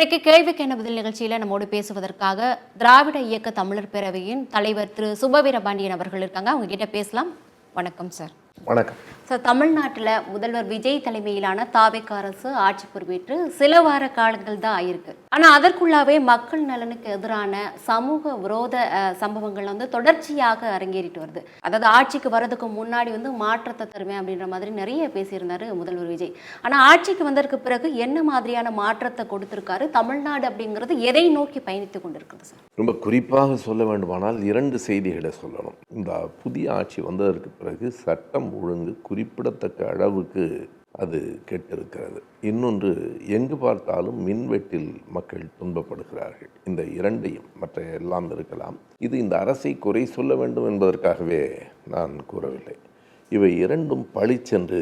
இன்றைக்கு கேள்விக்கென பதில் நிகழ்ச்சியில் நம்மோடு பேசுவதற்காக திராவிட இயக்க தமிழர் பேரவையின் தலைவர் திரு சுபவீரபாண்டியன் அவர்கள் இருக்காங்க. அவங்க கிட்ட பேசலாம். வணக்கம் சார். வணக்கம் சார். தமிழ்நாட்டில் முதல்வர் விஜய் தலைமையிலான தாவேக அரசு ஆட்சி பொறுப்பேற்று சில வார காலங்கள் தான் ஆயிருக்கு. ஆனால் அதற்குள்ளாவே மக்கள் நலனுக்கு எதிரான சமூக விரோத சம்பவங்கள் தொடர்ச்சியாக அரங்கேறிட்டு வருது. அதாவது ஆட்சிக்கு வர்றதுக்கு முன்னாடி மாற்றத்தை தருவேன் அப்படின்ற மாதிரி நிறைய பேசியிருந்தாரு முதல்வர் விஜய். ஆனால் ஆட்சிக்கு வந்ததற்கு பிறகு என்ன மாதிரியான மாற்றத்தை கொடுத்திருக்காரு? தமிழ்நாடு அப்படிங்கிறது எதை நோக்கி பயணித்து கொண்டிருக்குது சார்? ரொம்ப குறிப்பாக சொல்ல வேண்டுமானால் 2 செய்திகளை சொல்லணும். இந்த புதிய ஆட்சி வந்ததற்கு பிறகு சட்டம் ஒழுங்கு குறிப்பிடத்தக்க அளவுக்கு அது கெட்டிருக்கிறது. இன்னொன்று, எங்கு பார்த்தாலும் மின்வெட்டில் மக்கள் துன்பப்படுகிறார்கள். இந்த 2ஐயும், மற்ற எல்லாம் இருக்கலாம், இது இந்த அரசை குறை சொல்ல வேண்டும் என்பதற்காகவே நான் கூறவில்லை. இவை 2ம் பளிச்சென்று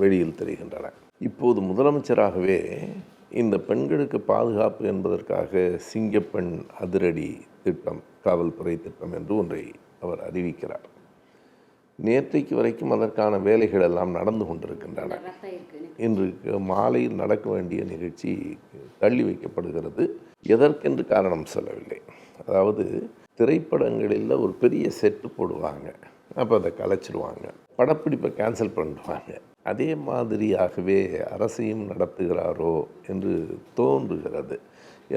வெளியில் தெரிகின்றன. இப்போது முதலமைச்சராகவே இந்த பெண்களுக்கு பாதுகாப்பு என்பதற்காக சிங்கப்பெண் அதிரடி திட்டம், காவல்துறை திட்டம் என்று ஒன்றை அவர் அறிவிக்கிறார். நேற்றைக்கு வரைக்கும் அதற்கான வேலைகள் எல்லாம் நடந்து கொண்டிருக்கின்றன. இன்று மாலையில் நடக்க வேண்டிய நிகழ்ச்சி தள்ளி வைக்கப்படுகிறது. எதற்கென்று காரணம் சொல்லவில்லை. அதாவது திரைப்படங்களில் ஒரு பெரிய செட்டு போடுவாங்க, அப்போ அதை கலைச்சிடுவாங்க, படப்பிடிப்பை கேன்சல் பண்ணிடுவாங்க. அதே மாதிரியாகவே அரசையும் நடத்துகிறாரோ என்று தோன்றுகிறது.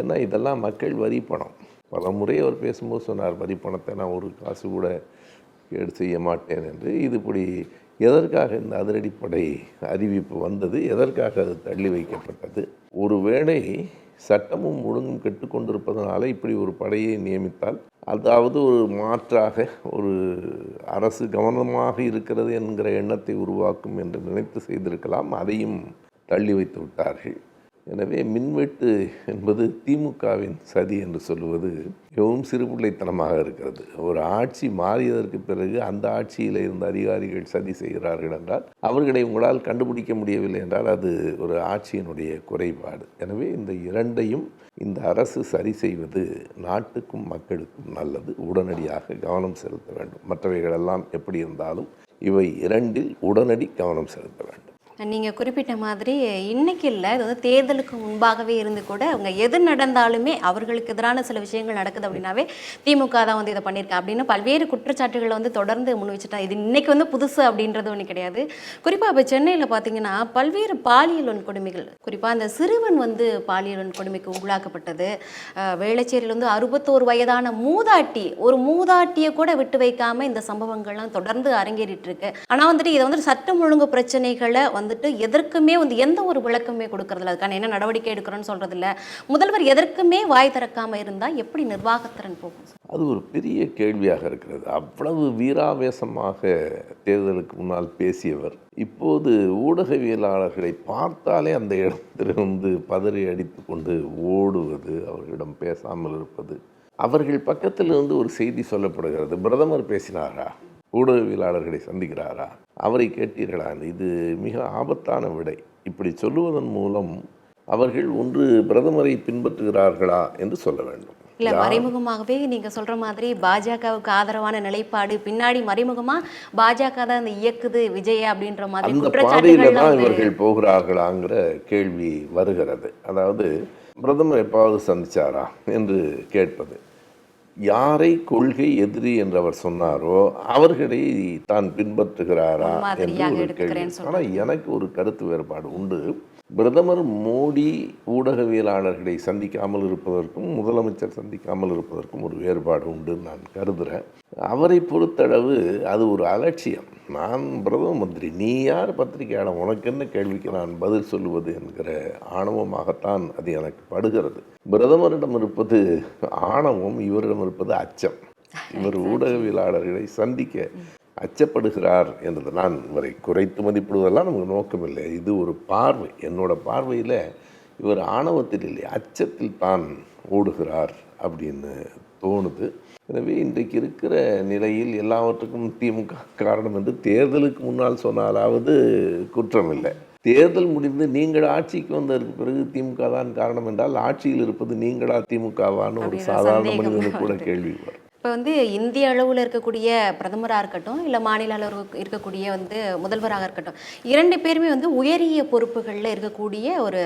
ஏன்னா இதெல்லாம் மக்கள் வரி பணம். பல முறை அவர் பேசும்போது சொன்னார், வரி பணத்தை நான் ஒரு காசு கூட செய்ய மாட்டேன் என்று. இது இப்படி எதற்காக இந்த அதிரடிப்படை அறிவிப்பு வந்தது? எதற்காக அது தள்ளி வைக்கப்பட்டது? ஒருவேளை சட்டமும் ஒழுங்கும் கெட்டுக்கொண்டிருப்பதனால இப்படி ஒரு படையை நியமித்தால், அதாவது ஒரு மாற்றாக ஒரு அரசு கவனமாக இருக்கிறது என்கிற எண்ணத்தை உருவாக்கும் என்று நினைத்து செய்திருக்கலாம். அதையும் தள்ளி வைத்து விட்டார்கள். எனவே மின்வெட்டு என்பது திமுகவின் சதி என்று சொல்லுவது மிகவும் சிறுபிள்ளைத்தனமாக இருக்கிறது. ஒரு ஆட்சி மாறியதற்கு பிறகு அந்த ஆட்சியில் இருந்த அதிகாரிகள் சதி செய்கிறார்கள் என்றால், அவர்களை உங்களால் கண்டுபிடிக்க முடியவில்லை என்றால் அது ஒரு ஆட்சியினுடைய குறைபாடு. எனவே இந்த 2ஐயும் இந்த அரசு சரி செய்வது நாட்டுக்கும் மக்களுக்கும் நல்லது. உடனடியாக கவனம் செலுத்த வேண்டும். மற்றவைகளெல்லாம் எப்படி இருந்தாலும் இவை 2இல் உடனடி கவனம் செலுத்த வேண்டும். நீங்கள் குறிப்பிட்ட மாதிரி இன்னைக்கு இல்லை, இது தேர்தலுக்கு முன்பாகவே இருந்து கூட அவங்க எது நடந்தாலுமே அவர்களுக்கு எதிரான சில விஷயங்கள் நடக்குது அப்படின்னாவே திமுக தான் இதை பண்ணியிருக்கேன் அப்படின்னு பல்வேறு குற்றச்சாட்டுகளை தொடர்ந்து முன் வச்சுட்டாங்க. இது இன்னைக்கு புதுசு அப்படின்றது ஒன்று கிடையாது. குறிப்பாக இப்போ சென்னையில் பார்த்தீங்கன்னா பல்வேறு பாலியல் வன்கொடுமைகள், குறிப்பாக அந்த சிறுவன் பாலியல் வன்கொடுமைக்கு உள்ளாக்கப்பட்டது. வேளச்சேரியில் 61 வயதான மூதாட்டி, ஒரு மூதாட்டியை கூட விட்டு வைக்காம இந்த சம்பவங்கள்லாம் தொடர்ந்து அரங்கேறிட்டு இருக்கு. ஆனால் இதை சட்டம் ஒழுங்கு பிரச்சனைகளை எதற்குமே எந்த ஒரு விளக்கமே கொடுக்கறதில்ல. அதுக்கான என்ன நடவடிக்கை எடுக்கிறோன்னு சொல்றது இல்ல. முதல்வர் எதற்குமே வாய் திறக்காம இருந்தா எப்படி நிர்வாகத்திறன் போகும்? அது ஒரு பெரிய கேள்வியாக இருக்கிறது. அவ்வளவு வீராவேசமாக தேர்தலுக்கு முன்னால் பேசியவர் இப்போது ஊடகவியலாளர்களை பார்த்தாலே அந்த இடத்திலிருந்து பதறி அடித்து கொண்டு ஓடுவது, அவர்களிடம் பேசாமல் இருப்பது. அவர்கள் பக்கத்திலிருந்து ஒரு செய்தி சொல்லப்படுகிறது. பிரதமர் பேசினாரா? ஊடகவியலாளர்களை சந்திக்கிறாரா? அவரை கேட்டீர்களா? இது மிக ஆபத்தான விடை. இப்படி சொல்லுவதன் மூலம் அவர்கள் ஒன்று பிரதமரை பின்பற்றுகிறார்களா என்று சொல்ல வேண்டும். இல்ல, மறைமுகமாகவே நீங்க சொல்ற மாதிரி பாஜகவுக்கு ஆதரவான நிலைப்பாடு, பின்னாடி மறைமுகமா பாஜக தான் இயக்குது விஜய் அப்படின்ற மாதிரி அந்த பாதையில தான் இவர்கள் போகிறார்களாங்கிற கேள்வி வருகிறது. அதாவது பிரதமர் எப்பாவது சந்திச்சாரா என்று கேட்பது. யாரை கொள்கை எதிரி என்று அவர் சொன்னாரோ அவர்களை தான் பின்பற்றுகிறாரா என்று ஒரு கேள்வி. ஆனால் எனக்கு ஒரு கருத்து வேறுபாடு உண்டு. பிரதமர் மோடி ஊடகவியலாளர்களை சந்திக்காமல் இருப்பதற்கும் முதலமைச்சர் சந்திக்காமல் இருப்பதற்கும் ஒரு வேறுபாடு உண்டு நான் கருதுகிறேன். அவரை பொறுத்தளவு அது ஒரு அலட்சியம். நான் பிரதம மந்திரி, நீ யார் பத்திரிகையாளர், உனக்கு என்ன கேள்விக்கு நான் பதில் சொல்லுவது என்கிற ஆணவமாகத்தான் அது எனக்கு படுகிறது. பிரதமரிடம் இருப்பது ஆணவம், இவரிடம் இருப்பது அச்சம். இவர் ஊடகவியலாளர்களை சந்திக்க அச்சப்படுகிறார் என்றது. நான் இவரை குறைத்து மதிப்பிடுவதெல்லாம் நமக்கு நோக்கமில்லை. இது ஒரு பார்வை. என்னோட பார்வையில் இவர் ஆணவத்தில் இல்லை, அச்சத்தில் தான் ஓடுகிறார் அப்படின்னு தோணுது. எனவே இன்றைக்கு இருக்கிற நிலையில் எல்லாவற்றுக்கும் திமுக காரணம் என்று தேர்தலுக்கு முன்னால் சொன்னாலாவது குற்றம் இல்லை. தேர்தல் முடிந்து நீங்கள் ஆட்சிக்கு வந்ததற்கு பிறகு திமுக தான் காரணம் என்றால், ஆட்சியில் இருப்பது நீங்களா திமுகவான்னு ஒரு சாதாரண மனிதனுக்கு கூட கேள்வி வரும். இப்போ வந்து இந்திய அளவில் இருக்கக்கூடிய பிரதமராக இருக்கட்டும், இல்லை மாநில அளவில் இருக்கக்கூடிய வந்து முதல்வராக இருக்கட்டும், 2 பேருமே வந்து உயரிய பொறுப்புகளில் இருக்கக்கூடிய ஒரு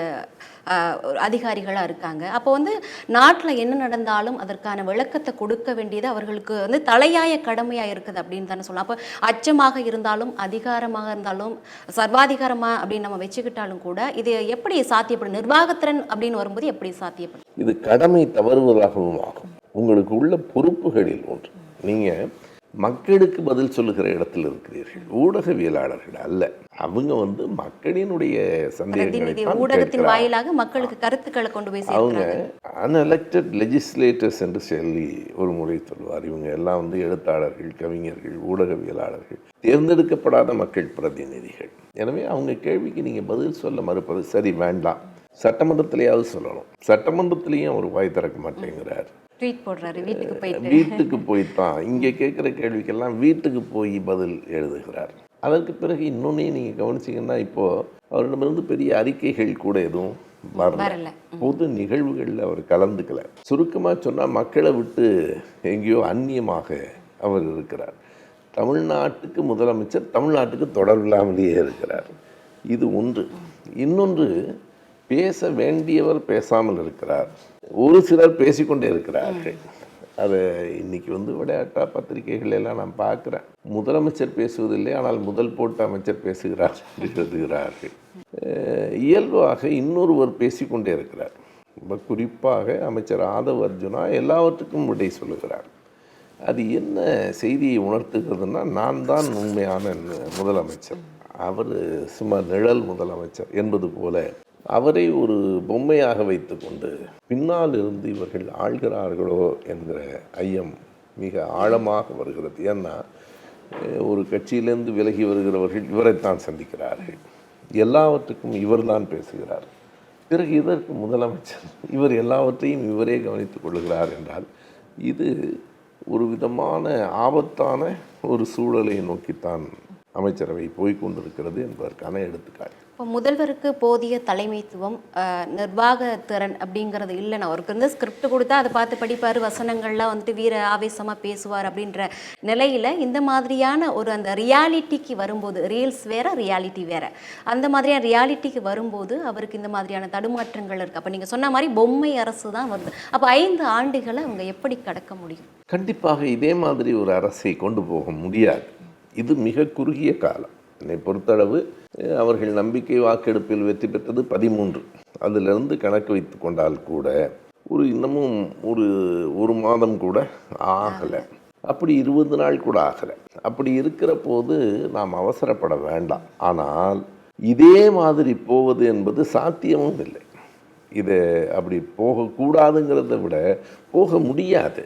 அதிகாரிகளாக இருக்காங்க. அப்போ வந்து நாட்டில் என்ன நடந்தாலும் அதற்கான விளக்கத்தை கொடுக்க வேண்டியது அவர்களுக்கு வந்து தலையாய கடமையாக இருக்குது அப்படின்னு தானே சொல்லலாம். அப்போ அச்சமாக இருந்தாலும், அதிகாரமாக இருந்தாலும், சர்வாதிகாரமாக அப்படின்னு நம்ம வச்சுக்கிட்டாலும் கூட இது எப்படி சாத்தியப்படும்? நிர்வாகத்திறன் அப்படின்னு வரும்போது எப்படி சாத்தியப்படும்? இது கடமை தவறுவதாகவும் ஆகும். உங்களுக்கு உள்ள பொறுப்புகளில் ஒன்று. நீங்கள் மக்களுக்கு பதில் சொல்லுகிற இடத்தில் இருக்கிறீர்கள், ஊடகவியலாளர்கள் அல்ல. அவங்க வந்து மக்களினுடைய சந்தேகங்களை தான் ஊடகத்தின் கேட்கிறார். வாயிலாக மக்களுக்கு கருத்துக்களை கொண்டு போய் அவங்க சேர்க்கிறாங்க. அன்எலெக்டட் லெஜிஸ்லேட்டர்ஸ் என்று சொல்லி ஒரு முறை சொல்வார். இவங்க எல்லாம் வந்து எழுத்தாளர்கள், கவிஞர்கள், ஊடகவியலாளர்கள், தேர்ந்தெடுக்கப்படாத மக்கள் பிரதிநிதிகள். எனவே அவங்க கேள்விக்கு நீங்கள் பதில் சொல்ல மறுப்பது சரி, வேண்டாம். சட்டமன்றத்திலேயாவது சொல்லணும். சட்டமன்றத்திலையும் அவர் வாய் திறக்க மாட்டேங்கிறார். ட்வீட் போடுறாரு வீட்டுக்கு போயிட்டு. வீட்டுக்கு போய்த்தான் இங்கே கேட்குற கேள்விக்கெல்லாம் வீட்டுக்கு போய் பதில் எழுதுகிறார். அதற்கு பிறகு இன்னொன்னையும் நீங்கள் கவனிச்சிங்கன்னா, இப்போது அவரிடமிருந்து பெரிய அறிக்கைகள் கூட எதுவும் வரல. பொது நிகழ்வுகளில் அவர் கலந்துக்கல. சுருக்கமாக சொன்னால் மக்களை விட்டு எங்கேயோ அந்நியமாக அவர் இருக்கிறார். தமிழ்நாட்டுக்கு முதலமைச்சர் தமிழ்நாட்டுக்கு தொடர்பில்லாமலேயே இருக்கிறார். இது ஒன்று. இன்னொன்று, பேச வேண்டியவர் பேசாமல் இருக்கிறார். ஒரு சிலர் பேசிக்கொண்டே இருக்கிறார்கள். அதை இன்னைக்கு வந்து விளையாட்டா பத்திரிகைகள் எல்லாம் நான் பார்க்குறேன். முதலமைச்சர் பேசுவதில்லை, ஆனால் முதல் போட்டு அமைச்சர் பேசுகிறார் என்று எழுதுகிறார்கள். இயல்பாக இன்னொருவர் பேசிக்கொண்டே இருக்கிறார். ரொம்ப குறிப்பாக அமைச்சர் ஆதவ் அர்ஜுனா எல்லாவற்றுக்கும் விடை சொல்லுகிறார். அது என்ன செய்தியை உணர்த்துகிறதுனா, நான் தான் உண்மையான முதலமைச்சர், அவர் சும்மா நிழல் முதலமைச்சர் என்பது போல அவரை ஒரு பொம்மையாக வைத்துக்கொண்டு பின்னால் இருந்து இவர்கள் ஆள்கிறார்களோ என்கிற ஐயம் மிக ஆழமாக வருகிறது. ஏன்னா ஒரு கட்சியிலேருந்து விலகி வருகிறவர்கள் இவரைத்தான் சந்திக்கிறார்கள். எல்லாவற்றுக்கும் இவர்தான் பேசுகிறார். பிறகு இதற்கு முதலமைச்சர் இவர் எல்லாவற்றையும் இவரே கவனித்துக் கொள்கிறார் என்றால் இது ஒரு விதமான ஆபத்தான ஒரு சூழலை நோக்கித்தான் அமைச்சரவை போய்கொண்டிருக்கிறது என்பதற்கான எடுத்துக்காட்டு. இப்போ முதல்வருக்கு போதிய தலைமைத்துவம், நிர்வாகத்திறன் அப்படிங்கிறது இல்லைன்னா, அவருக்கு வந்து ஸ்கிரிப்ட் கொடுத்தா அதை பார்த்து படிப்பார், வசனங்கள்லாம் வந்துட்டு வீர ஆவேசமாக பேசுவார் அப்படின்ற நிலையில் இந்த மாதிரியான ஒரு அந்த ரியாலிட்டிக்கு வரும்போது, ரீல்ஸ் வேற ரியாலிட்டி வேற, அந்த மாதிரியான ரியாலிட்டிக்கு வரும்போது அவருக்கு இந்த மாதிரியான தடுமாற்றங்கள் இருக்குது. அப்போ நீங்கள் சொன்ன மாதிரி பொம்மை அரசு தான் வருது. அப்போ 5 ஆண்டுகளை அவங்க எப்படி கடக்க முடியும்? கண்டிப்பாக இதே மாதிரி ஒரு அரசை கொண்டு போக முடியாது. இது மிக குறுகிய காலம். என்னை பொறுத்தளவு அவர்கள் நம்பிக்கை வாக்கெடுப்பில் வெற்றி பெற்றது 13. அதிலிருந்து கணக்கு வைத்து கொண்டால் கூட இன்னமும் ஒரு மாதம் கூட ஆகலை. அப்படி 20 நாள் கூட ஆகலை. அப்படி இருக்கிற போது நாம் அவசரப்பட வேண்டாம். ஆனால் இதே மாதிரி போவது என்பது சாத்தியமும் இல்லை. இதை அப்படி போகக்கூடாதுங்கிறத விட போக முடியாது.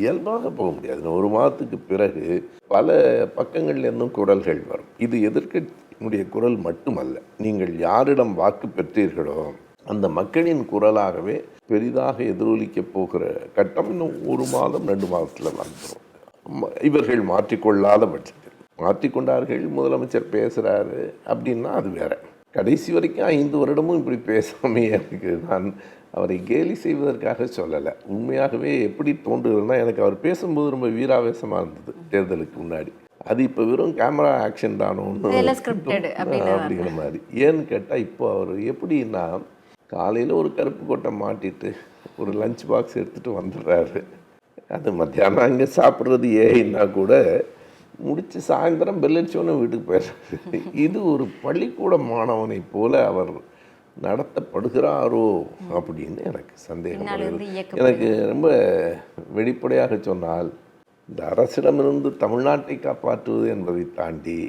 இயல்பாக போக முடியாது. 1 மாதத்துக்கு பிறகு பல பக்கங்கள்லேருந்தும் குரல்கள் வரும். இது எதிர்க்கட்சியினுடைய குரல் மட்டுமல்ல. நீங்கள் யாரிடம் வாக்கு பெற்றீர்களோ அந்த மக்களின் குரலாகவே பெரிதாக எதிரொலிக்க போகிற கட்டம் இன்னும் 1 மாதம் 2 மாதத்தில் வந்துடும். இவர்கள் மாற்றிக்கொள்ளாத பட்சத்தில். மாற்றிக்கொண்டார்கள், முதலமைச்சர் பேசுகிறாரு அப்படின்னா அது வேற. கடைசி வரைக்கும் 5 வருடமும் இப்படி பேசாமே எனக்கு நான் அவரை கேலி செய்வதற்காக சொல்லலை. உண்மையாகவே எப்படி தோன்றுகிறதுனா, எனக்கு அவர் பேசும்போது ரொம்ப வீராவேசமாக இருந்தது தேர்தலுக்கு முன்னாடி. அது இப்போ வெறும் கேமரா ஆக்ஷன் தானோன்னு அப்படிங்கிற மாதிரி. ஏன்னு கேட்டால் இப்போ அவர் எப்படின்னா, காலையில் ஒரு கருப்பு கோட்டை மாட்டிட்டு ஒரு லஞ்ச் பாக்ஸ் எடுத்துகிட்டு வந்துடுறாரு. அது மத்தியானம் அங்கே சாப்பிட்றது ஏன்னா கூட முடித்து சாயந்தரம் பெல்லடிச்சோன்னு வீட்டுக்கு போயிடுறாரு. இது ஒரு பள்ளிக்கூட மாணவனை போல அவர் நடத்தப்படுகிறாரோ அப்படின்னு எனக்கு சந்தேகம். எனக்கு ரொம்ப வெளிப்படையாக சொன்னால், இந்த அரசிடமிருந்து தமிழ்நாட்டை காப்பாற்றுவது என்பதை தாண்டி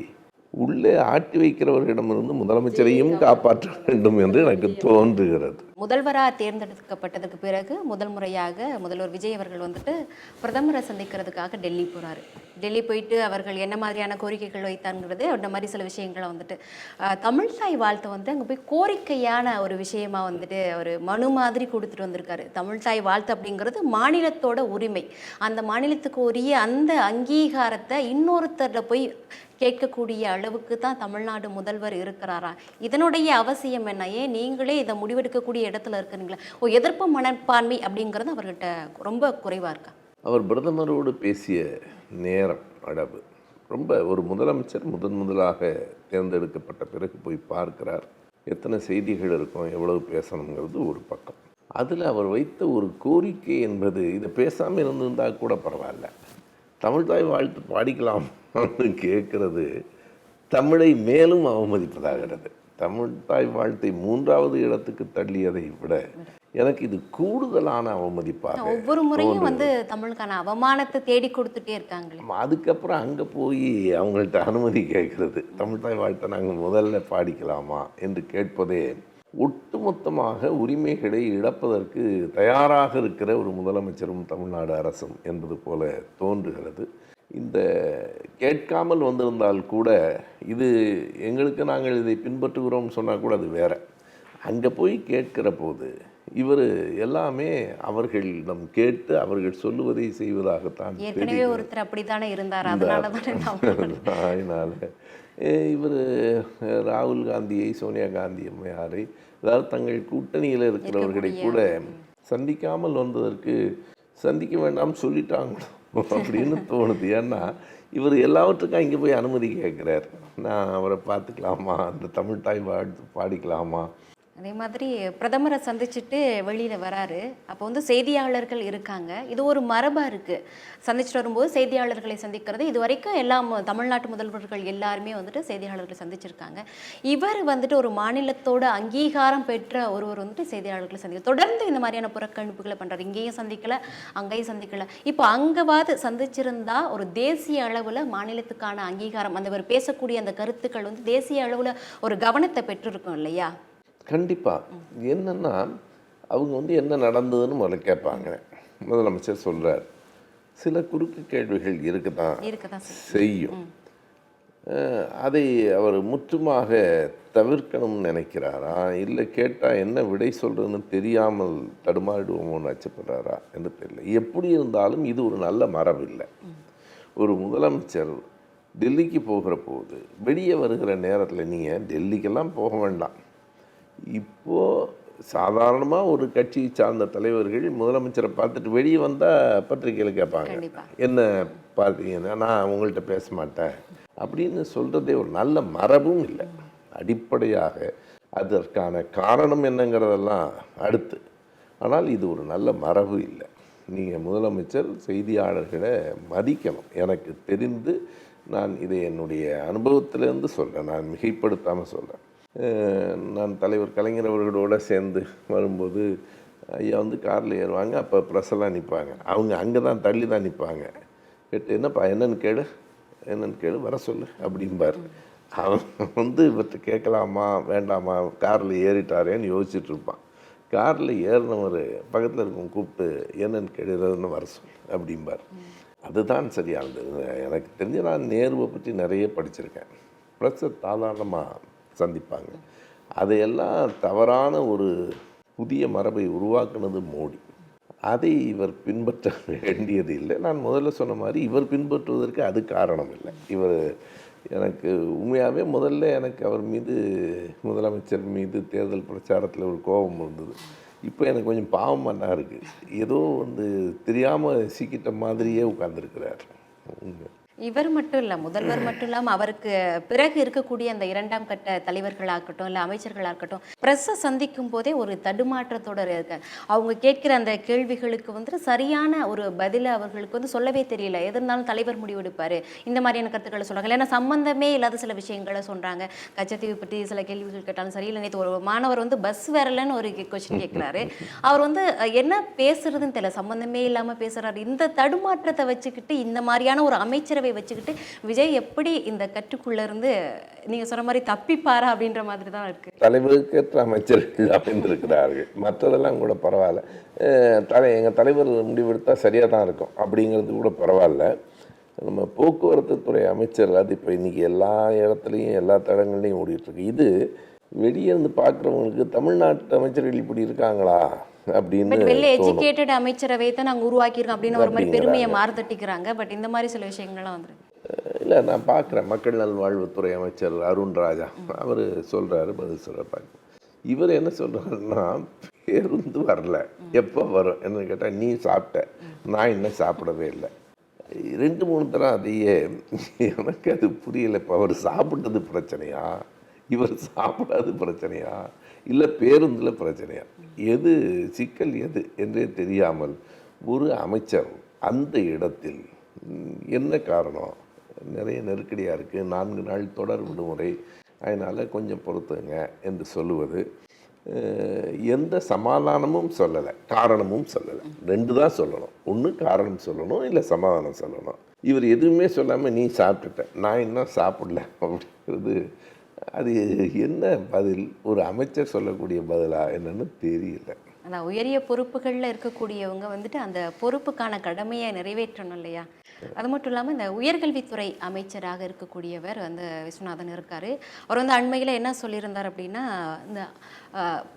உள்ளே ஆட்டி வைக்கிறவர்களிடமிருந்து முதலமைச்சரையும் காப்பாற்ற வேண்டும் என்று எனக்கு தோன்றுகிறது. முதல்வராக தேர்ந்தெடுக்கப்பட்டதுக்கு பிறகு முதல் முறையாக முதல்வர் விஜய் அவர்கள் வந்துட்டு பிரதமரை சந்திக்கிறதுக்காக டெல்லி போகிறாரு. டெல்லி போயிட்டு அவர்கள் என்ன மாதிரியான கோரிக்கைகள் வைத்தாங்கிறது அந்த மாதிரி சில விஷயங்களை வந்துட்டு தமிழ்தாய் வாழ்த்தை வந்து அங்கே போய் கோரிக்கையான ஒரு விஷயமா வந்துட்டு ஒரு மனு மாதிரி கொடுத்துட்டு வந்திருக்காரு. தமிழ்தாய் வாழ்த்து அப்படிங்கிறது மாநிலத்தோட உரிமை. அந்த மாநிலத்துக்கு உரிய அந்த அங்கீகாரத்தை இன்னொருத்தரில் போய் கேட்கக்கூடிய அளவுக்கு தான் தமிழ்நாடு முதல்வர் இருக்கிறாரா? இதனுடைய அவசியம் என்ன? ஏன் நீங்களே இதை முடிவெடுக்கக்கூடிய இடத்துல இருக்கிறீங்களா? எதிர்ப்பு மனப்பான்மை அப்படிங்கிறது அவர்கிட்ட ரொம்ப குறைவாக இருக்கா? அவர் பிரதமரோடு பேசிய நேரம் அளவு ரொம்ப ஒரு முதலமைச்சர் முதலாக தேர்ந்தெடுக்கப்பட்ட பிறகு போய் பார்க்கிறார். எத்தனை செய்திகள் இருக்கும், எவ்வளவு பேசணுங்கிறது ஒரு பக்கம். அதில் அவர் வைத்த ஒரு கோரிக்கை என்பது, இதை பேசாமல் இருந்திருந்தால் கூட பரவாயில்ல, தமிழ்தாய் வாழ்த்து பாடிக்கலாம்னு கேட்குறது தமிழை மேலும் அவமதிப்பதாகிறது. தமிழ்தாய் வாழ்த்தை 3வது இடத்துக்கு தள்ளியதை விட எனக்கு இது கூடுதலான அவமதிப்பாக ஒவ்வொரு முறையும் தமிழுக்கான அவமானத்தை தேடி கொடுத்துட்டே இருக்காங்களே. அதுக்கப்புறம் அங்கே போய் அவங்கள்ட்ட அனுமதி கேட்குறது, தமிழ்தாய் வாழ்த்தை நாங்கள் முதல்ல பாடிக்கலாமா என்று கேட்பதே ஒட்டுமொத்தமாக உரிமைகளை இழப்பதற்கு தயாராக இருக்கிற ஒரு முதலமைச்சரும் தமிழ்நாடு அரசும் என்பது போல தோன்றுகிறது. இந்த கேட்காமல் வந்திருந்தால் கூட இது எங்களுக்கு நாங்கள் இதை பின்பற்றுகிறோம் சொன்னால் கூட அது வேற. அங்கே போய் கேட்கிற போது இவர் எல்லாமே அவர்களிடம் கேட்டு அவர்கள் சொல்லுவதை செய்வதாகத்தான் ஏற்கனவே ஒருத்தர் அப்படித்தானே இருந்தார். அதனால இவர் ராகுல் காந்தியை, சோனியா காந்தி அம்மையாரை, அதாவது தங்கள் கூட்டணியில் இருக்கிறவர்களை கூட சந்திக்காமல் வந்ததற்கு சந்திக்க வேண்டாம் சொல்லிட்டாங்களோ அப்படின்னு தோணுது. ஏன்னா இவர் எல்லாவற்றுக்கும் இங்கே போய் அனுமதி கேட்குறார். நான் அவரை பார்த்துக்கலாமா, அந்த தமிழ்தாய் வாழ்த்து பாடிக்கலாமா. அதே மாதிரி பிரதமரை சந்திச்சுட்டு வெளியில் வராரு. அப்போ செய்தியாளர்கள் இருக்காங்க. இது ஒரு மரபாக இருக்குது. சந்திச்சுட்டு வரும்போது செய்தியாளர்களை சந்திக்கிறது இது வரைக்கும் எல்லாம் தமிழ்நாட்டு முதல்வர்கள் எல்லாருமே செய்தியாளர்களை சந்திச்சிருக்காங்க. இவர் ஒரு மாநிலத்தோட அங்கீகாரம் பெற்ற ஒருவர் செய்தியாளர்களை சந்திக்க தொடர்ந்து இந்த மாதிரியான புறக்கணிப்புகளை பண்ணுறாரு. இங்கேயும் சந்திக்கலை, அங்கேயும் சந்திக்கலை. இப்போ அங்கவாது சந்திச்சிருந்தா ஒரு தேசிய அளவில் மாநிலத்துக்கான அங்கீகாரம், அந்த பேசக்கூடிய அந்த கருத்துக்கள் தேசிய அளவில் ஒரு கவனத்தை பெற்றிருக்கும் இல்லையா? கண்டிப்பாக. என்னென்னா அவங்க என்ன நடந்ததுன்னு முதல்ல கேட்பாங்க. முதலமைச்சர் சொல்கிறார், சில குறுக்கு கேள்விகள் இருக்கதான் செய்யும். அதை அவர் முற்றுமாக தவிர்க்கணும்னு நினைக்கிறாரா, இல்லை கேட்டால் என்ன விடை சொல்கிறதுன்னு தெரியாமல் தடுமாறிடுவோமோன்னு அச்சப்படுறாரா என்று தெரியல. எப்படி இருந்தாலும் இது ஒரு நல்ல மரபு இல்லை. ஒரு முதலமைச்சர் டெல்லிக்கு போகிற போது வெளியே வருகிற நேரத்தில் நீங்கள் டெல்லிக்கெல்லாம் போக வேண்டாம். இப்போது சாதாரணமாக ஒரு கட்சி சார்ந்த தலைவர்கள் முதலமைச்சரை பார்த்துட்டு வெளியே வந்தால் பத்திரிகையில் கேட்பாங்க, என்ன பார்த்தீங்கன்னா நான் உங்கள்கிட்ட பேச மாட்டேன் அப்படின்னு சொல்கிறதே ஒரு நல்ல மரபும் இல்லை. அடிப்படையாக அதற்கான காரணம் என்னங்கிறதெல்லாம் அடுத்து. ஆனால் இது ஒரு நல்ல மரபு இல்லை. நீங்கள் முதலமைச்சர் செய்தியாளர்களை மதிக்கணும். எனக்கு தெரிந்து நான் இதை என்னுடைய அனுபவத்திலேருந்து சொல்கிறேன், நான் மிகைப்படுத்தாமல் சொல்கிறேன். நான் தலைவர் கலைஞர் அவர்களோடு சேர்ந்து வரும்போது ஐயா காரில் ஏறுவாங்க. அப்போ ப்ரெஸ்ஸெல்லாம் நிற்பாங்க. அவங்க அங்கே தான் தள்ளி தான் நிற்பாங்க. கேட்டு என்னப்பா என்னென்னு கேளு வர சொல்லு அப்படிம்பார். அவன் இவர்கிட்ட கேட்கலாமா வேண்டாமா, காரில் ஏறிட்டாரேன்னு யோசிச்சுட்டு இருப்பான். காரில் ஏறினவர் பக்கத்தில் இருக்கவங்க கூப்பிட்டு என்னென்னு கேளு, ஏதாவது வர சொல்லு அப்படிம்பார். அதுதான் சரியானது. எனக்கு தெரிஞ்சு நான் நேருவை பற்றி நிறைய படிச்சிருக்கேன். ப்ரெஸ்ஸை சாதாரணமாக சந்திப்பாங்க. அதையெல்லாம் தவறான ஒரு புதிய மரபை உருவாக்குனது மோடி. அதை இவர் பின்பற்ற வேண்டியது இல்லை. நான் முதல்ல சொன்ன மாதிரி இவர் பின்பற்றுவதற்கு அது காரணம் இல்லை. இவர் எனக்கு உண்மையாகவே முதல்ல எனக்கு அவர் மீது, முதலமைச்சர் மீது தேர்தல் பிரச்சாரத்தில் ஒரு கோபம் இருந்தது. இப்போ எனக்கு கொஞ்சம் பாவமாக தான் இருக்குது. ஏதோ தெரியாமல் சிக்கிட்ட மாதிரியே உட்கார்ந்துருக்கிறார். இவர் மட்டும் இல்லை, முதல்வர் மட்டும் இல்லாமல் அவருக்கு பிறகு இருக்கக்கூடிய அந்த 2ஆம் கட்ட தலைவர்களாகட்டும் இல்லை அமைச்சர்களாக இருக்கட்டும், ப்ரெஸ்ஸை சந்திக்கும் போதே ஒரு தடுமாற்றத்தோடு இருக்க. அவங்க கேட்கிற அந்த கேள்விகளுக்கு சரியான ஒரு பதிலை அவர்களுக்கு சொல்லவே தெரியல. எது இருந்தாலும் தலைவர் முடிவெடுப்பார், இந்த மாதிரியான கருத்துக்களை சொல்கிறாங்க. ஏன்னா சம்மந்தமே இல்லாத சில விஷயங்களை சொல்கிறாங்க. கச்சத்தீவு பற்றி சில கேள்விகள் கேட்டாலும் சரியில்லை. நேற்று ஒரு மாணவர் பஸ் வரலன்னு ஒரு கொஸ்டின் கேட்குறாரு. அவர் என்ன பேசுறதுன்னு தெரியல, சம்மந்தமே இல்லாமல் பேசுகிறாரு. இந்த தடுமாற்றத்தை வச்சுக்கிட்டு இந்த மாதிரியான ஒரு அமைச்சரவை வச்சுக்கிட்டு விஜய் எப்படி இந்த கட்டுக்குள்ள இருந்து நீங்க சொன்ன மாதிரி தப்பிப்பாரா அப்படின்ற மாதிரி தான் இருக்கு. தலைவருக்கு அமைச்சர்கள் அமைந்திருக்கிறார்கள், மற்றதெல்லாம் கூட பரவாயில்ல. எங்கள் தலைவர் முடிவெடுத்தா சரியாக தான் இருக்கும் அப்படிங்கிறது கூட பரவாயில்ல. நம்ம போக்குவரத்து துறை அமைச்சர் அது இப்போ இன்றைக்கி எல்லா இடத்துலையும் எல்லா தடங்கள்லையும் ஓடிட்டுருக்கு. இது வெளியே இருந்து பார்க்குறவங்களுக்கு தமிழ்நாட்டு அமைச்சர்கள் இப்படி இருக்காங்களா அப்படின்னு வெல் எஜுகேட்டட் அமைச்சரவை தான் நாங்கள் உருவாக்கியிருக்கோம் அப்படின்னு ஒரு மாதிரி பெருமையை மாறுதட்டிக்கிறாங்க. பட் இந்த மாதிரி சில விஷயங்கள்லாம் வந்துருக்கு. இல்லை, நான் பார்க்குறேன். மக்கள் நல்வாழ்வுத்துறை அமைச்சர் அருண் ராஜா அவர் சொல்கிறாரு, பதில் சொல்கிற பார்க்க. இவர் என்ன சொல்கிறாருன்னா, பேருந்து வரல, எப்போ வரும் என்ன கேட்டால் நீ சாப்பிட்ட, நான் இன்னும் சாப்பிடவே இல்லை. 2-3 தரம் அதையே. எனக்கு அது புரியலை. இப்போ அவர் சாப்பிட்டது பிரச்சனையா, இவர் சாப்பிடாது பிரச்சனையா, இல்லை பேருந்தில் பிரச்சனையா, எது சிக்கல் எது என்றே தெரியாமல் ஒரு அமைச்சர் அந்த இடத்தில் என்ன காரணம், நிறைய நெருக்கடியாக இருக்குது, 4 நாள் தொடர் விடுமுறை, அதனால் கொஞ்சம் பொறுத்துங்க என்று சொல்லுவது, எந்த சமாதானமும் சொல்லலை, காரணமும் சொல்லலை. 2 தான் சொல்லணும். ஒன்று காரணம் சொல்லணும், இல்லை சமாதானம் சொல்லணும். இவர் எதுவுமே சொல்லாமல் நீ சாப்பிட்டுட்ட, நான் இன்னும் சாப்பிடல அப்படிங்கிறது அது என்ன பதில்? ஒரு அமைச்சர் சொல்லக்கூடிய பதிலா என்னன்னு தெரியல. அதான் உயரிய பொறுப்புகளில் இருக்கக்கூடியவங்க வந்துட்டு அந்த பொறுப்புக்கான கடமையை நிறைவேற்றணும் இல்லையா? அது மட்டும் இல்லாமல் இந்த உயர்கல்வித்துறை அமைச்சராக இருக்கக்கூடியவர் வந்து விஸ்வநாதன் இருக்கார். அவர் வந்து அண்மையில் என்ன சொல்லியிருந்தார் அப்படின்னா, இந்த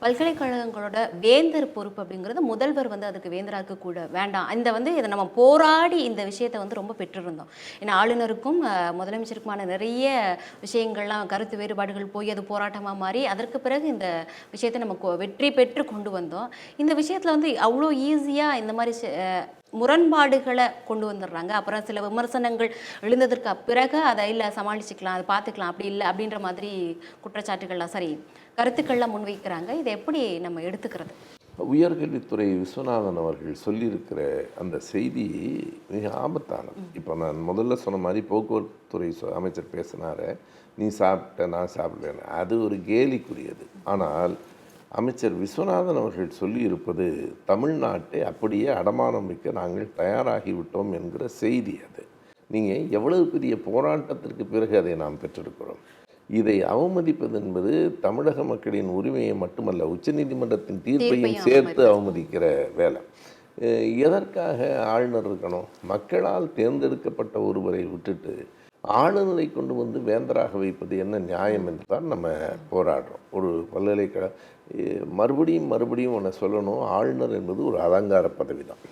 பல்கலைக்கழகங்களோட வேந்தர் பொறுப்பு அப்படிங்கிறது முதல்வர் வந்து அதுக்கு வேந்தராக இருக்கக்கூட வேண்டாம். இந்த வந்து இதை நம்ம போராடி இந்த விஷயத்தை வந்து ரொம்ப பெற்றிருந்தோம். ஏன்னா ஆளுநருக்கும் முதலமைச்சருக்குமான நிறைய விஷயங்கள்லாம் கருத்து வேறுபாடுகள் போய் அது போராட்டமாக மாறி அதற்கு பிறகு இந்த விஷயத்தை நம்ம வெற்றி பெற்று கொண்டு வந்தோம். இந்த விஷயத்தில் வந்து அவ்வளோ ஈஸியாக இந்த மாதிரி முரண்பாடுகளை கொண்டு வந்துடுறாங்க. அப்புறம் சில விமர்சனங்கள் எழுந்ததற்கு பிறகு அதை இல்லை சமாளிச்சுக்கலாம், அதை பார்த்துக்கலாம், அப்படி இல்லை அப்படின்ற மாதிரி குற்றச்சாட்டுகள்லாம் கருத்துக்கள்லாம் முன்வைக்கிறாங்க. இதை எப்படி நம்ம எடுத்துக்கிறது? உயர்கல்வித்துறை விஸ்வநாதன் அவர்கள் சொல்லியிருக்கிற அந்த செய்தி மிக ஆபத்தானது. இப்போ நான் முதல்ல சொன்ன மாதிரி போக்குவரத்துறை அமைச்சர் பேசினார், நீ சாப்பிட்ட நான் சாப்பிடலன்னு, அது ஒரு கேலிக்குரியது. ஆனால் அமைச்சர் விஸ்வநாதன் அவர்கள் சொல்லியிருப்பது தமிழ்நாட்டை அப்படியே அடமானம் வைக்க நாங்கள் தயாராகிவிட்டோம் என்கிற செய்தி. அது நீங்கள் எவ்வளவு பெரிய போராட்டத்திற்கு பிறகு அதை நாம் பெற்றிருக்கிறோம். இதை அவமதிப்பது என்பது தமிழக மக்களின் உரிமையை மட்டுமல்ல, உச்சநீதிமன்றத்தின் தீர்ப்பையும் சேர்த்து அவமதிக்கிற வேலை. எதற்காக ஆளுநர் இருக்கணும்? மக்களால் தேர்ந்தெடுக்கப்பட்ட ஒருவரை விட்டுட்டு ஆளுநரை கொண்டு வந்து வேந்தராக வைப்பது என்ன நியாயம் என்று தான் நம்ம போராடுறோம். ஒரு பல்கலைக்கழக மறுபடியும் ஒன்று சொல்லணும், ஆளுநர் என்பது ஒரு அலங்கார பதவி தான்.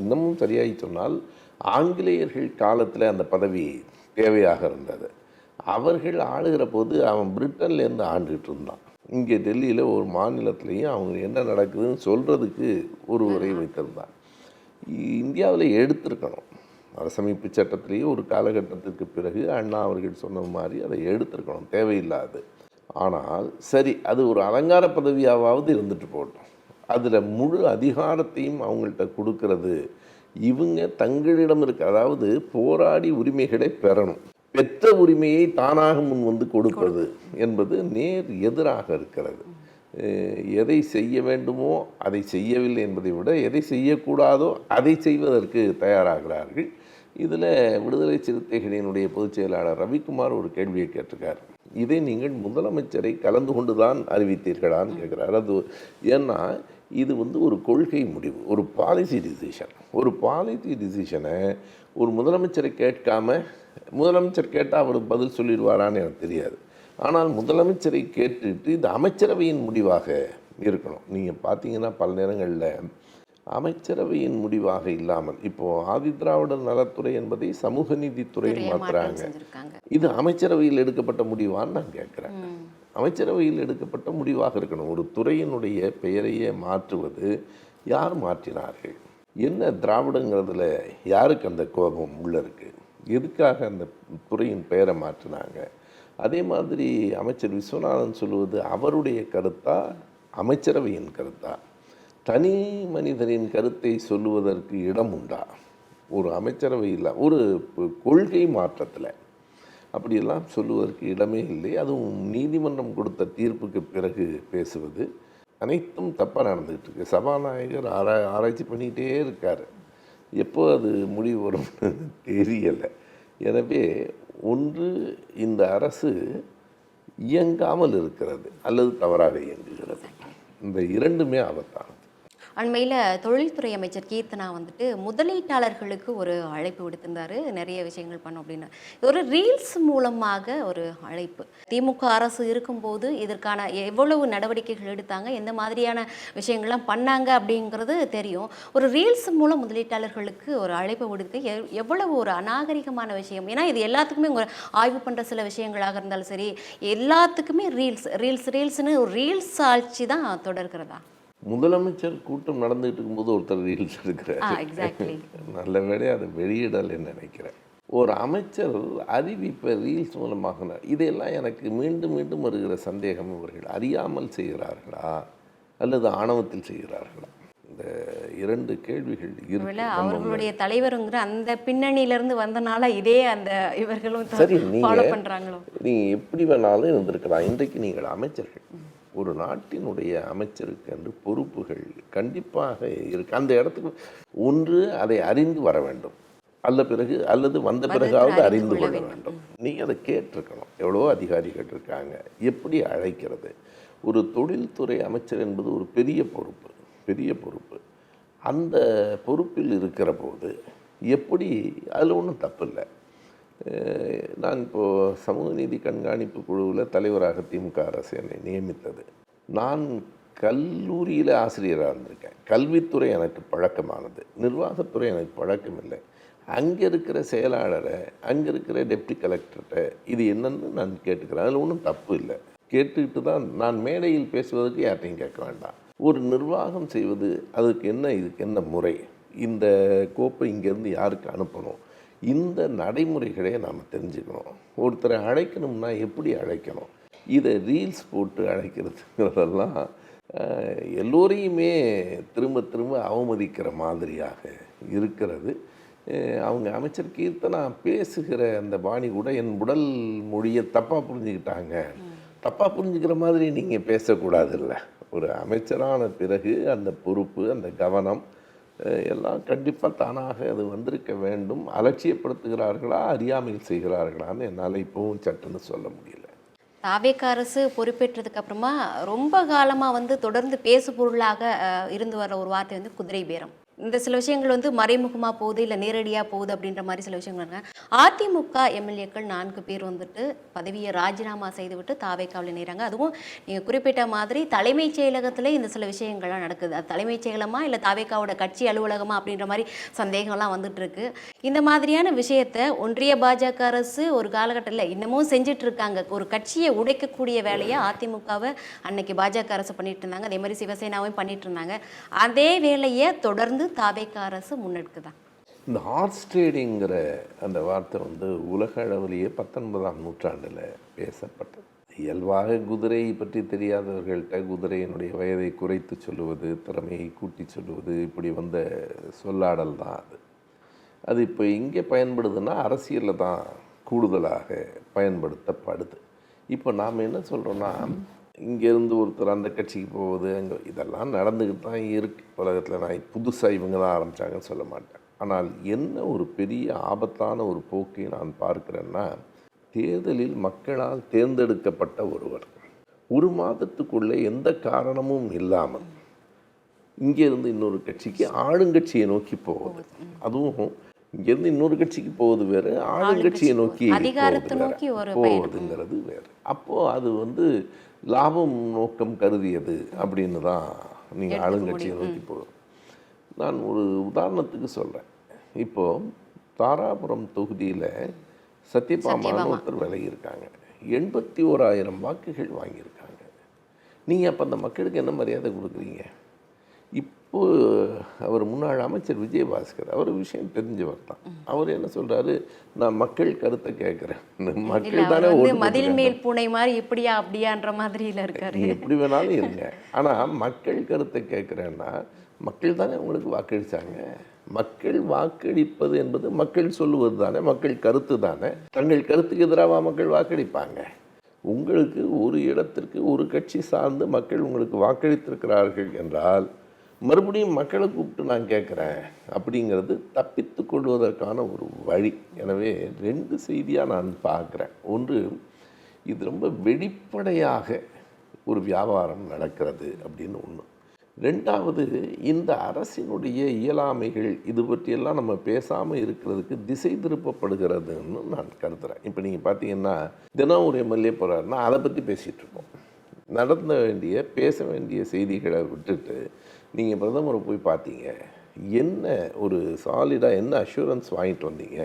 இன்னமும் சரியாகி சொன்னால் ஆங்கிலேயர்கள் காலத்தில் அந்த பதவி தேவையாக இருந்தது. அவர்கள் ஆளுகிற போது அவன் பிரிட்டன்லேருந்து ஆண்டுகிட்டு இருந்தான். இங்கே டெல்லியில் ஒரு மாநிலத்திலையும் அவங்க என்ன நடக்குதுன்னு சொல்கிறதுக்கு ஒருவரை வைத்திருந்தான். இந்தியாவில் எடுத்திருக்கணும். அரசமைப்பு சட்டத்திலேயே ஒரு காலகட்டத்திற்கு பிறகு அண்ணா அவர்கள் சொன்ன மாதிரி அதை எடுத்திருக்கணும், தேவையில்லாது. ஆனால் சரி, அது ஒரு அலங்கார பதவியாவது இருந்துட்டு போட்டோம். அதில் முழு அதிகாரத்தையும் அவங்கள்ட்ட கொடுக்கறது இவங்க தங்களிடம் இருக்க, அதாவது போராடி உரிமைகளை பெறணும், பெற்ற உரிமையை தானாக முன் வந்து கொடுப்பது என்பது நேர் எதிராக இருக்கிறது. எதை செய்ய வேண்டுமோ அதை செய்யவில்லை என்பதை விட எதை செய்யக்கூடாதோ அதை செய்வதற்கு தயாராகிறார்கள். இதில் விடுதலை சிறுத்தைகளினுடைய பொதுச் செயலாளர் ரவிக்குமார் ஒரு கேள்வியை கேட்டிருக்கார். இதை நீங்கள் முதலமைச்சரை கலந்து கொண்டு தான் அறிவித்தீர்களான்னு கேட்குறாரு. அது ஏன்னா இது வந்து ஒரு கொள்கை முடிவு, ஒரு பாலிசி டிசிஷன். ஒரு பாலிசி டிசிஷனை ஒரு முதலமைச்சரை கேட்காம, முதலமைச்சர் கேட்டால் அவர் பதில் சொல்லிடுவாரான்னு எனக்கு தெரியாது. ஆனால் முதலமைச்சரை கேட்டுட்டு இது அமைச்சரவையின் முடிவாக இருக்கணும். நீங்கள் பார்த்தீங்கன்னா பல நேரங்களில் அமைச்சரவையின் முடிவாக இல்லாமல், இப்போது ஆதிதிராவிடர் நலத்துறை என்பதை சமூக நீதித்துறைன்னு மாற்றுறாங்க. இது அமைச்சரவையில் எடுக்கப்பட்ட முடிவான்னு நான் கேட்குறேன். அமைச்சரவையில் எடுக்கப்பட்ட முடிவாக இருக்கணும். ஒரு துறையினுடைய பெயரையே மாற்றுவது யார் மாற்றினார்கள்? என்ன திராவிடங்கிறதுல யாருக்கு அந்த கோபம் உள்ள இருக்குது? எதுக்காக அந்த துறையின் பெயரை மாற்றினாங்க? அதே மாதிரி அமைச்சர் விஸ்வநாதன் சொல்லுவது அவருடைய கருத்தா, அமைச்சரவையின் கருத்தா? தனி மனிதரின் கருத்தை சொல்லுவதற்கு இடம் உண்டா ஒரு அமைச்சரவையில்? ஒரு கொள்கை மாற்றத்தில் அப்படியெல்லாம் சொல்லுவதற்கு இடமே இல்லை. அதுவும் நீதிமன்றம் கொடுத்த தீர்ப்புக்கு பிறகு பேசுவது அனைத்தும் தப்பாக நடந்துகிட்டு இருக்கு. சபாநாயகர் ஆராய்ச்சி பண்ணிக்கிட்டே இருக்கார். எப்போ அது முடிவு வரும்னு தெரியலை. எனவே ஒன்று, இந்த அரசு இயங்காமல் இருக்கிறது அல்லது தவறாக இயங்குகிறது. இந்த இரண்டுமே ஆபத்தானது. அண்மையில் தொழில்துறை அமைச்சர் கீர்த்தனா வந்துட்டு முதலீட்டாளர்களுக்கு ஒரு அழைப்பு விடுத்திருந்தாரு, நிறைய விஷயங்கள் பண்ணோம் அப்படின்னு. ஒரு ரீல்ஸ் மூலமாக ஒரு அழைப்பு. திமுக அரசு இருக்கும்போது இதற்கான எவ்வளவு நடவடிக்கைகள் எடுத்தாங்க, எந்த மாதிரியான விஷயங்கள்லாம் பண்ணாங்க அப்படிங்கிறது தெரியும். ஒரு ரீல்ஸ் மூலம் முதலீட்டாளர்களுக்கு ஒரு அழைப்பு விடுத்து எவ்வளவு ஒரு அநாகரிகமான விஷயம். ஏன்னா இது எல்லாத்துக்குமே உங்கள் ஆய்வு பண்ணுற சில விஷயங்களாக இருந்தாலும் சரி, எல்லாத்துக்குமே ரீல்ஸ்னு ஒரு ரீல்ஸ் ஆட்சி தான் தொடர்கிறதா? முதலமைச்சர் கூட்டம் நடந்துகிட்டு இருக்கும்போது ஒருத்தர் ரீல்ஸ் எடுக்கிறார். எக்ஸாக்ட்லி. நல்ல வேளை அதை வெளியிடலைன்னு நினைக்கிறேன். ஒரு அமைச்சர் அறிவிப்பை ரீல்ஸ் மூலமாக இதையெல்லாம் எனக்கு மீண்டும் மீண்டும் வருகிற சந்தேகம், இவர்கள் அறியாமல் செய்கிறார்களா அல்லது ஆணவத்தில் செய்கிறார்களா? இந்த 2 கேள்விகள் இருக்கு. அவர்களுடைய தலைவருங்கிற அந்த பின்னணியிலிருந்து வந்தனால இதே அந்த இவர்களும் சரி, ஃபாலோ பண்றாங்களோ? நீங்க எப்படி வேணாலும் இருந்திருக்கலாம். இன்றைக்கு நீங்கள் அமைச்சர்கள், ஒரு நாட்டினுடைய அமைச்சருக்கு என்று பொறுப்புகள் கண்டிப்பாக இருக்கு. அந்த இடத்துக்கு ஒன்று அதை அறிந்து வர வேண்டும், அல்லது வந்த பிறகாவது அறிந்து கொள்ள வேண்டும். நீங்கள் அதை கேட்டிருக்கணும். எவ்வளோ அதிகாரிகள் இருக்காங்க, எப்படி அழைக்கிறது? ஒரு தொழில்துறை அமைச்சர் என்பது ஒரு பெரிய பொறுப்பு. அந்த பொறுப்பில் இருக்கிற போது எப்படி, அதில் ஒன்றும் தப்பு இல்லை. நான் இப்போது சமூக நீதி கண்காணிப்பு குழுவில் தலைவராக திமுக அரசு என்னை நியமித்தது. நான் கல்லூரியில் ஆசிரியராக இருந்திருக்கேன். கல்வித்துறை எனக்கு பழக்கமானது, நிர்வாகத்துறை எனக்கு பழக்கம் இல்லை. அங்கே இருக்கிற செயலாளரை, அங்கே இருக்கிற டெப்டி கலெக்டர்கிட்ட இது என்னன்னு நான் கேட்டுக்கிறேன். அதில் ஒன்றும் தப்பு இல்லை. கேட்டுக்கிட்டு தான் நான் மேடையில் பேசுவதற்கு யார்ட்டையும் கேட்க வேண்டாம். ஒரு நிர்வாகம் செய்வது அதுக்கு இதுக்கு என்ன முறை, இந்த கோப்பை இங்கேருந்து யாருக்கு அனுப்பணும், இந்த நடைமுறைகளே நாம் தெரிஞ்சுக்கணும். ஒருத்தரை அழைக்கணும்னா எப்படி அழைக்கணும், இதை ரீல்ஸ் போட்டு அழைக்கிறதுங்கிறதெல்லாம் எல்லோரையுமே திரும்ப திரும்ப அவமதிக்கிற மாதிரியாக இருக்கிறது. அவங்க அமைச்சர் கீர்த்தனா பேசுகிற அந்த பாணி கூட என் உடல் மொழியை தப்பாக புரிஞ்சுக்கிட்டாங்க. தப்பாக புரிஞ்சுக்கிற மாதிரி நீங்கள் பேசக்கூடாதுல்ல. ஒரு அமைச்சரான பிறகு அந்த பொறுப்பு, அந்த கவனம் எல்லாம் கண்டிப்பாக தானாக அது வந்திருக்க வேண்டும். அலட்சியப்படுத்துகிறார்களா, அறியாமையில் செய்கிறார்களான்னு என்னால் இப்போவும் சட்டுன்னு சொல்ல முடியல. தாவேக அரசு பொறுப்பேற்றதுக்கு அப்புறமா ரொம்ப காலமாக தொடர்ந்து பேசு பொருளாக இருந்து வர ஒரு வார்த்தை குதிரை பேரம். இந்த சில விஷயங்கள் மறைமுகமாக போகுது, இல்லை நேரடியாக போகுது அப்படின்ற மாதிரி சில விஷயங்கள் இருக்காங்க. அதிமுக எம்எல்ஏக்கள் 4 பேர் பதவியை ராஜினாமா செய்துவிட்டு தாவேகாவில் இணைகிறாங்க. அதுவும் நீங்கள் குறிப்பிட்ட மாதிரி தலைமைச் செயலகத்தில் இந்த சில விஷயங்கள்லாம் நடக்குது. அது தலைமைச் செயலகமா இல்லை தாவேகாவோட கட்சி அலுவலகமா அப்படின்ற மாதிரி சந்தேகம்லாம் வந்துட்டுருக்கு. இந்த மாதிரியான விஷயத்தை ஒன்றிய பாஜக அரசு ஒரு காலகட்டத்தில் இன்னமும் செஞ்சுட்டு இருக்காங்க. ஒரு கட்சியை உடைக்கக்கூடிய வேலையை அதிமுகவை அன்னைக்கு பாஜக அரசு பண்ணிட்டு இருந்தாங்க. அதே மாதிரி சிவசேனாவையும் பண்ணிட்டு இருந்தாங்க. அதே வேலையை தொடர்ந்து தாவேக அரசு முன்னெடுக்குதான். இந்த ஹார்ஸ் ட்ரேடிங்கிற அந்த வார்த்தை உலக அளவிலேயே 19ஆம் நூற்றாண்டில் பேசப்பட்டது. இயல்பாக குதிரை பற்றி தெரியாதவர்கள்ட்ட குதிரையினுடைய வயதை குறைத்து சொல்லுவது, திறமையை கூட்டி சொல்லுவது, இப்படி வந்த சொல்லாடல் தான் அது. அது இப்போ இங்கே பயன்படுதுன்னா அரசியலில் தான் கூடுதலாக பயன்படுத்தப்படுது. இப்போ நாம் என்ன சொல்கிறோன்னா, இங்கேருந்து ஒருத்தர் அந்த கட்சிக்கு போவது, அங்கே இதெல்லாம் நடந்துக்கிட்டு தான் இருக்குது உலகத்தில். நான் புதுசாக இவங்க தான் ஆரம்பித்தாங்கன்னு சொல்ல மாட்டேன். ஆனால் என்ன ஒரு பெரிய ஆபத்தான ஒரு போக்கை நான் பார்க்குறேன்னா, தேர்தலில் மக்களால் தேர்ந்தெடுக்கப்பட்ட ஒருவர் 1 மாதத்துக்குள்ளே எந்த காரணமும் இல்லாமல் இங்கேருந்து இன்னொரு கட்சிக்கு ஆளுங்கட்சியை நோக்கி போகுது. அதுவும் இங்கேருந்து இன்னொரு கட்சிக்கு போவது வேறு, ஆளுங்கட்சியை நோக்கி போவதுங்கிறது வேறு. அப்போது அது லாபம் நோக்கம் கருதியது அப்படின்னு தான் நீங்கள் ஆளுங்கட்சியை நோக்கி போகும். நான் ஒரு உதாரணத்துக்கு சொல்கிறேன். இப்போது தாராபுரம் தொகுதியில் சத்யபாமான்னு ஒருத்தர் விலகியிருக்காங்க. 81,000 வாக்குகள் வாங்கியிருக்காங்க. நீங்கள் அப்போ அந்த மக்களுக்கு என்ன மரியாதை கொடுக்குறீங்க? இப்போது அவர் முன்னாள் அமைச்சர் விஜயபாஸ்கர், அவர் விஷயம் தெரிஞ்சவர் தான். அவர் என்ன சொல்கிறாரு, நான் மக்கள் கருத்தை கேட்குறேன். மக்கள் தானே மதில் மேல் பூனை மாதிரி இப்படியா அப்படியான்ற மாதிரி இருக்காரு. எப்படி வேணாலும் இருங்க, ஆனால் மக்கள் கருத்தை கேட்குறேன்னா மக்கள் தானே உங்களுக்கு வாக்களித்தாங்க. மக்கள் வாக்களிப்பது என்பது மக்கள் சொல்லுவது தானே, மக்கள் கருத்து தானே. தங்கள் கருத்துக்கு எதிராக மக்கள் வாக்களிப்பாங்க. உங்களுக்கு ஒரு இடத்திற்கு ஒரு கட்சி சார்ந்து மக்கள் உங்களுக்கு வாக்களித்திருக்கிறார்கள் என்றால் மறுபடியும் மக்களை கூப்பிட்டு நான் கேட்குறேன் அப்படிங்கிறது தப்பித்து கொள்வதற்கான ஒரு வழி. எனவே 2 செய்தியாக நான் பார்க்குறேன். ஒன்று, இது ரொம்ப வெளிப்படையாக ஒரு வியாபாரம் நடக்கிறது அப்படின்னு ஒன்று. 2வது, இந்த அரசினுடைய இயலாமைகள் இது பற்றியெல்லாம் நம்ம பேசாமல் இருக்கிறதுக்கு திசை திருப்பப்படுகிறதுன்னு நான் கருதுகிறேன். இப்போ நீங்கள் பார்த்தீங்கன்னா தினம் ஒரு எம்எல்ஏ போகிறாருன்னா அதை பற்றி பேசிகிட்டு இருக்கோம். நடந்த வேண்டிய பேச வேண்டிய செய்திகளை விட்டுட்டு நீங்கள் பிரதமரை போய் பார்த்தீங்க, என்ன ஒரு சாலிடாக என்ன அஷூரன்ஸ் வாங்கிட்டு வந்தீங்க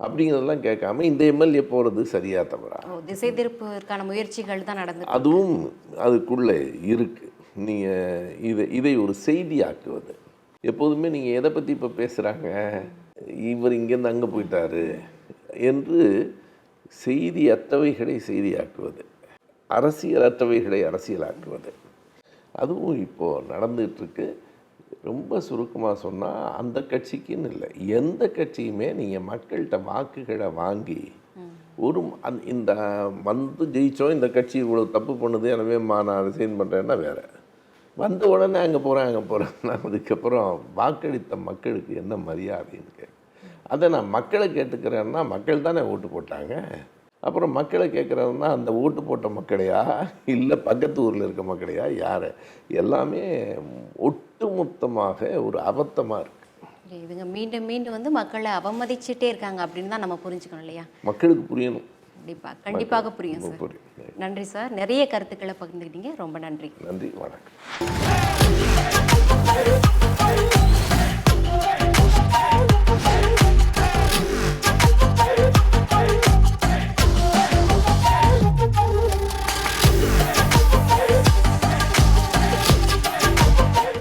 அப்படிங்கிறதெல்லாம் கேட்காம இந்த எம்எல்ஏ போகிறது சரியா தவறா? திசை திருப்புவதற்கான முயற்சிகள் தான் நடந்து, அதுவும் அதுக்குள்ளே இருக்குது. நீங்கள் இதை ஒரு செய்தியாக்குவது. எப்போதுமே நீங்கள் எதை பற்றி இப்போ பேசுகிறாங்க, இவர் இங்கேருந்து அங்கே போயிட்டாரு என்று செய்தியற்றவைகளை செய்தியாக்குவது, அரசியலற்றவைகளை அரசியலாக்குவது, அதுவும் இப்போது நடந்துகிட்ருக்கு. ரொம்ப சுருக்கமாக சொன்னால் அந்த கட்சிக்குன்னு இல்லை, எந்த கட்சியுமே நீங்கள் மக்கள்கிட்ட வாக்குகளை வாங்கி ஒரு இந்த வந்து ஜெயித்தோம், இந்த கட்சி இவ்வளோ தப்பு பண்ணுது, எனவே நான் ரிசைன் பண்ணுறேன்னா வேறு, வந்த உடனே அங்கே போகிறேன்னா அதுக்கப்புறம் வாக்களித்த மக்களுக்கு என்ன மரியாதைன்னு கேட்க. அதை நான் மக்களை கேட்டுக்கிறேன்னா மக்கள் தானே ஓட்டு போட்டாங்க. அப்புறம் மக்களை கேட்குறதுனா அந்த ஓட்டு போட்ட மக்களையா இல்லை பக்கத்து ஊரில் இருக்க மக்களையா, யார்? எல்லாமே ஒட்டுமொத்தமாக ஒரு அபத்தமாக இருக்குது. இவங்க மீண்டும் மீண்டும் வந்து மக்களை அவமதிச்சுட்டே இருக்காங்க அப்படின்னு தான் நம்ம புரிஞ்சுக்கணும் இல்லையா? மக்களுக்கு புரியணும். கண்டிப்பாக புரியும் சார். புரியும். நன்றி சார், நிறைய கருத்துக்களை பகிர்ந்துக்கிட்டீங்க. ரொம்ப நன்றி. நன்றி, வணக்கம்.